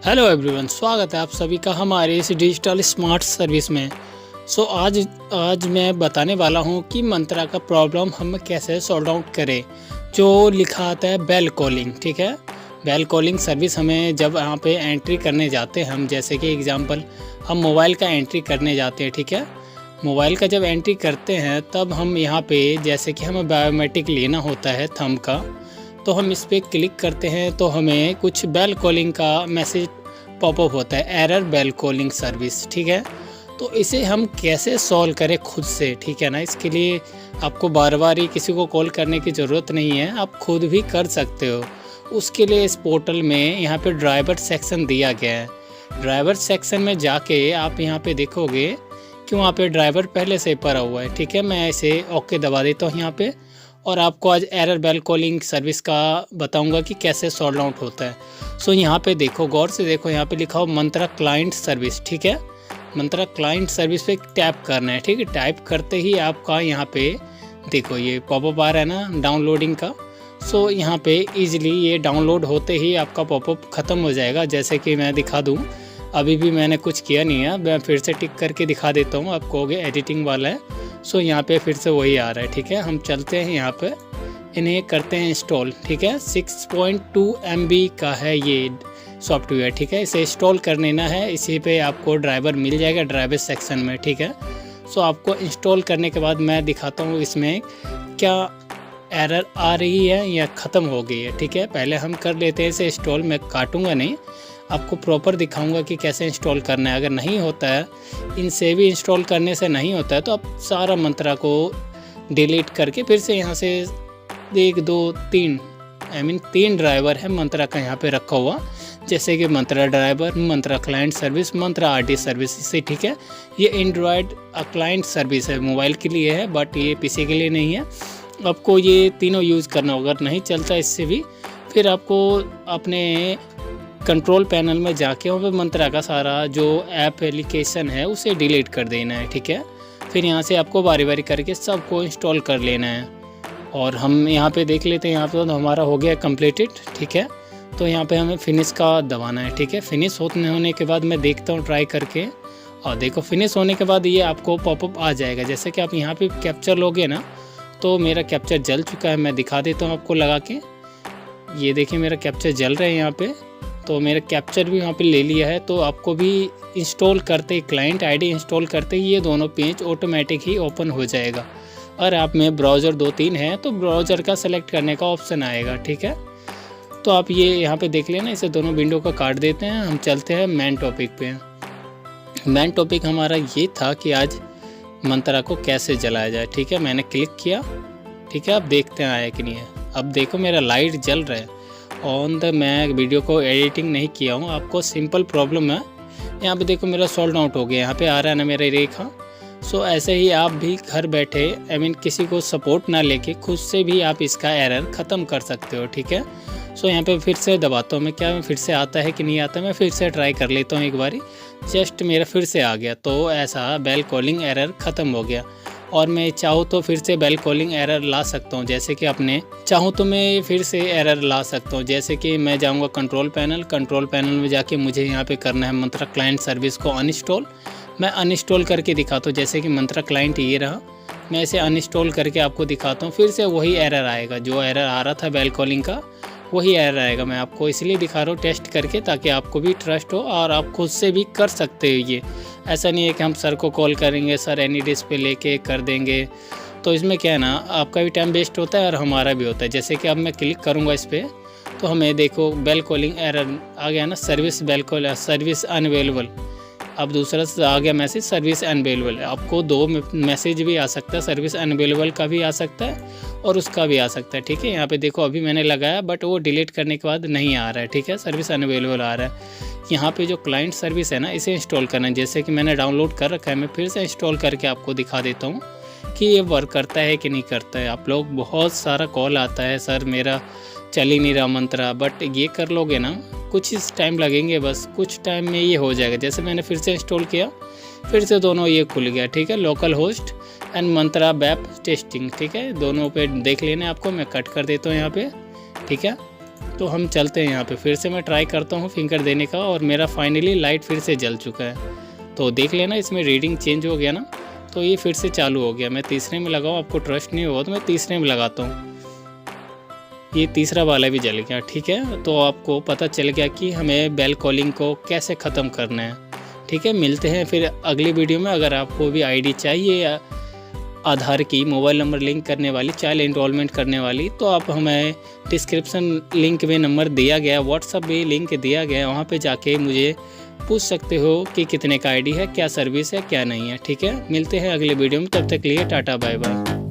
Hello everyone, स्वागत है आप सभी का हमारे इस डिजिटल स्मार्ट सर्विस में। आज मैं बताने वाला हूं कि मंत्रा का प्रॉब्लम हम कैसे सॉल्व आउट करें। जो लिखा आता है बेल कॉलिंग, ठीक है। बेल कॉलिंग सर्विस हमें जब यहाँ पे एंट्री करने जाते हैं हम, जैसे कि एग्जांपल हम मोबाइल का एंट्री करने जाते हैं, ठीक है। मोबाइल का जब एंट्री करते हैं तब हम यहाँ पे जैसे कि हमें बायोमेट्रिक लेना होता है थंब का, तो हम इस पर क्लिक करते हैं तो हमें कुछ बेल कॉलिंग का मैसेज पॉपअप होता है, एरर बेल कॉलिंग सर्विस, ठीक है। तो इसे हम कैसे सॉल्व करें खुद से, ठीक है ना। इसके लिए आपको बार बार ही किसी को कॉल करने की ज़रूरत नहीं है, आप खुद भी कर सकते हो। उसके लिए इस पोर्टल में यहाँ पे ड्राइवर सेक्शन दिया गया है। ड्राइवर सेक्शन में जाके आप यहाँ पे देखोगे कि वहाँ पे ड्राइवर पहले से पड़ा हुआ है, ठीक है। मैं इसे ओके दबा देता हूँ यहाँ पे, और आपको आज एरर बेल कॉलिंग सर्विस का बताऊंगा कि कैसे सॉल्व आउट होता है। सो यहाँ पे देखो, गौर से देखो, यहाँ पे लिखा हो मंत्रा क्लाइंट सर्विस, ठीक है। मंत्रा क्लाइंट सर्विस पे टैप करना है, ठीक है। टाइप करते ही आपका यहाँ पे देखो ये पॉपअप आ रहा है ना डाउनलोडिंग का। सो यहाँ पे इजीली ये डाउनलोड होते ही आपका पॉपअप ख़त्म हो जाएगा। जैसे कि मैं दिखा दूँ, अभी भी मैंने कुछ किया नहीं है, मैं फिर से टिक करके दिखा देता हूँ। आप कहोगे एडिटिंग वाला है, सो यहाँ पे फिर से वही आ रहा है, ठीक है। हम चलते हैं यहाँ पे, इन्हें करते हैं इंस्टॉल, ठीक है। 6.2 MB का है ये सॉफ्टवेयर, ठीक है। इसे इंस्टॉल कर लेना है, इसी पे आपको ड्राइवर मिल जाएगा ड्राइवर सेक्शन में, ठीक है। सो आपको इंस्टॉल करने के बाद मैं दिखाता हूँ इसमें क्या एरर आ रही है या ख़त्म हो गई है, ठीक है। पहले हम कर लेते हैं इसे इंस्टॉल, मैं काटूँगा नहीं, आपको प्रॉपर दिखाऊंगा कि कैसे इंस्टॉल करना है। अगर नहीं होता है, इनसे भी इंस्टॉल करने से नहीं होता है, तो आप सारा मंत्रा को डिलीट करके फिर से यहाँ से 1 2 3 3 ड्राइवर है मंत्रा का यहाँ पे रखा हुआ, जैसे कि मंत्रा ड्राइवर, मंत्रा क्लाइंट सर्विस, मंत्रा RD सर्विस से, ठीक है। ये एंड्रॉयड क्लाइंट सर्विस है, मोबाइल के लिए है, बट ये PC के लिए नहीं है। आपको ये तीनों यूज़ करना होगा, अगर नहीं चलता इससे भी फिर आपको अपने कंट्रोल पैनल में जाके वहाँ पे मंत्रा का सारा जो ऐप एप्लीकेशन है उसे डिलीट कर देना है, ठीक है। फिर यहाँ से आपको बारी बारी करके सबको इंस्टॉल कर लेना है। और हम यहाँ पे देख लेते हैं, यहाँ पे तो हमारा हो गया कंप्लीटेड, ठीक है। तो यहाँ पे हमें फिनिश का दबाना है, ठीक है। फिनिश होने के बाद मैं देखता हूँ ट्राई करके, और देखो फिनिश होने के बाद ये आपको पॉपअप आ जाएगा। जैसे कि आप यहाँ पे कैप्चर लोगे ना, तो मेरा कैप्चर जल चुका है, मैं दिखा देता हूँ आपको लगा के। ये देखिए मेरा कैप्चर जल रहा है यहाँ पे, तो मेरा कैप्चर भी वहाँ पे ले लिया है। तो आपको भी इंस्टॉल करते ही, क्लाइंट ID इंस्टॉल करते ही ये दोनों पेज ऑटोमेटिक ही ओपन हो जाएगा। और आप में ब्राउज़र 2-3 है तो ब्राउज़र का सेलेक्ट करने का ऑप्शन आएगा, ठीक है। तो आप ये यहाँ पे देख लेना, इसे दोनों विंडो को काट देते हैं। हम चलते हैं मेन टॉपिक पे। मेन टॉपिक हमारा ये था कि आज मंत्रा को कैसे जलाया जाए, ठीक है। मैंने क्लिक किया, ठीक है। अब देखते हैं आया कि नहीं है। अब देखो मेरा लाइट जल रहा है ऑन द, मैं वीडियो को एडिटिंग नहीं किया हूँ, आपको सिंपल प्रॉब्लम है। यहाँ पे देखो मेरा सॉल्व आउट हो गया, यहाँ पे आ रहा है ना मेरा रेखा। सो ऐसे ही आप भी घर बैठे किसी को सपोर्ट ना लेके खुद से भी आप इसका एरर ख़त्म कर सकते हो, ठीक है। सो यहाँ पे फिर से दबाता हूँ मैं, क्या फिर से आता है कि नहीं आता, मैं फिर से ट्राई कर लेता हूँ एक बारी। जस्ट मेरा फिर से आ गया, तो ऐसा बेल कॉलिंग एरर ख़त्म हो गया। और मैं चाहूँ तो फिर से बेल कॉलिंग एरर ला सकता हूँ, जैसे कि अपने चाहूँ तो मैं फिर से एरर ला सकता हूँ। जैसे कि मैं जाऊँगा कंट्रोल पैनल में जाके मुझे यहाँ पे करना है मंत्रा क्लाइंट सर्विस को अनइंस्टॉल। मैं अनइंस्टॉल करके दिखाता हूँ, जैसे कि मंत्रा क्लाइंट ये रहा, मैं इसे अनइंस्टॉल करके आपको दिखाता हूँ। फिर से वही एरर आएगा, जो एरर आ रहा था बेल कॉलिंग का वही एरर आएगा। मैं आपको इसलिए दिखा रहा हूँ टेस्ट करके, ताकि आपको भी ट्रस्ट हो और आप खुद से भी कर सकते हो। ये ऐसा नहीं है कि हम सर को कॉल करेंगे, सर AnyDisk पे लेके कर देंगे, तो इसमें क्या है ना, आपका भी टाइम वेस्ट होता है और हमारा भी होता है। जैसे कि अब मैं क्लिक करूँगा इस पर, तो हमें देखो बेल कॉलिंग एरर आ गया ना, सर्विस अनअवेलेबल। अब दूसरा आ गया मैसेज सर्विस अनअवेलेबल। आपको 2 मैसेज भी आ सकता है, सर्विस अनअवेलेबल का भी आ सकता है और उसका भी आ सकता है, ठीक है। यहाँ पे देखो अभी मैंने लगाया, बट वो डिलीट करने के बाद नहीं आ रहा है, ठीक है। सर्विस अनअवेलेबल आ रहा है। यहाँ पे जो क्लाइंट सर्विस है ना, इसे इंस्टॉल करना है। जैसे कि मैंने डाउनलोड कर रखा है, मैं फिर से इंस्टॉल करके आपको दिखा देता हूँ कि ये वर्क करता है कि नहीं करता है। आप लोग बहुत सारा कॉल आता है, सर मेरा चल ही नहीं रहा मंत्रा, बट ये कर लोगे ना, कुछ इस टाइम लगेंगे, बस कुछ टाइम में ये हो जाएगा। जैसे मैंने फिर से इंस्टॉल किया, फिर से दोनों ये खुल गया, ठीक है। Local host and Mantra web testing, ठीक है। दोनों पे देख लेना आपको, मैं कट कर देता हूँ यहाँ पे, ठीक है। तो हम चलते हैं यहाँ पे। फिर से मैं ट्राई करता हूँ फिंगर देने का और मेरा फाइनली लाइट फिर से जल चुका है। तो देख लेना इसमें रीडिंग चेंज हो गया ना, तो ये फिर से चालू हो गया। मैं तीसरे में लगाऊँ, आपको ट्रस्ट नहीं होगा तो मैं तीसरे में लगाता हूँ। ये तीसरा वाला भी जल गया। ठीक है, तो आपको पता चल गया कि हमें बेल कॉलिंग को कैसे ख़त्म करना है। ठीक है, मिलते हैं फिर अगली वीडियो में। अगर आपको भी आईडी चाहिए या आधार की मोबाइल नंबर लिंक करने वाली, चाइल्ड एनरोलमेंट करने वाली, तो आप हमें डिस्क्रिप्शन लिंक में नंबर दिया गया, व्हाट्सअप में लिंक दिया गया, वहाँ पे जाके मुझे पूछ सकते हो कि कितने का आईडी है, क्या सर्विस है, क्या नहीं है। ठीक है, मिलते हैं अगले वीडियो में। तब तक के लिए टाटा बाय बाय।